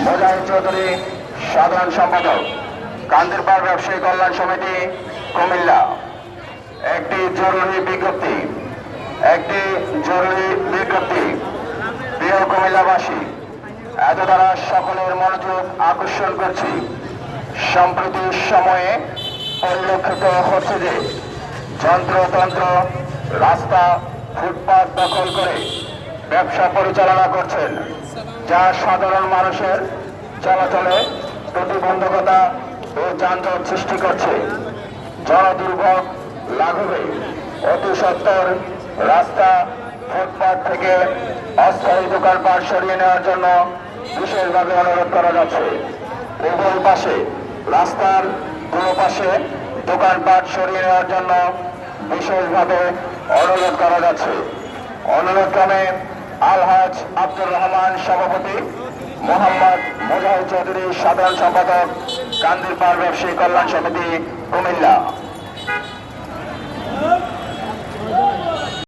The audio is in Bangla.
মোজাহিদ চৌধুরী, সাধারণ সম্পাদক, কান্দিরপাড় ব্যবসায়ী কল্যাণ সমিতি, কুমিল্লা। একটি জরুরি বিজ্ঞপ্তি। প্রিয় কুমিল্লাবাসী, এত দ্বারা সকলের মনোযোগ আকর্ষণ করছি। সম্প্রতি সময়ে পরিলক্ষিত হচ্ছে যে যন্ত্রতন্ত্র রাস্তা, ফুটপাত দখল করে ব্যবসা পরিচালনা করছেন, যা সাধারণ মানুষের চলাচলে প্রতিবন্ধকতা ও যানজট সৃষ্টি করছে। জনদুর্ভোগ লাঘবে অতি সত্বর রাস্তা, ফুটপাত থেকে অস্থায়ী দোকানপাট সরিয়ে নেওয়ার জন্য বিশেষভাবে অনুরোধ করা যাচ্ছে। উভয় পাশে রাস্তার দুই পাশে দোকানপাট সরিয়ে নেওয়ার জন্য বিশেষভাবে অনুরোধ করা যাচ্ছে। অনুরোধক্রমে আলহাজ আব্দুর রহমান সভাপতি, মোহাম্মদ মোজাহিদ চৌধুরী সাধারণ সম্পাদক, কান্দিরপাড় ব্যবসায়ী কল্যাণ সমিতি, কুমিল্লা।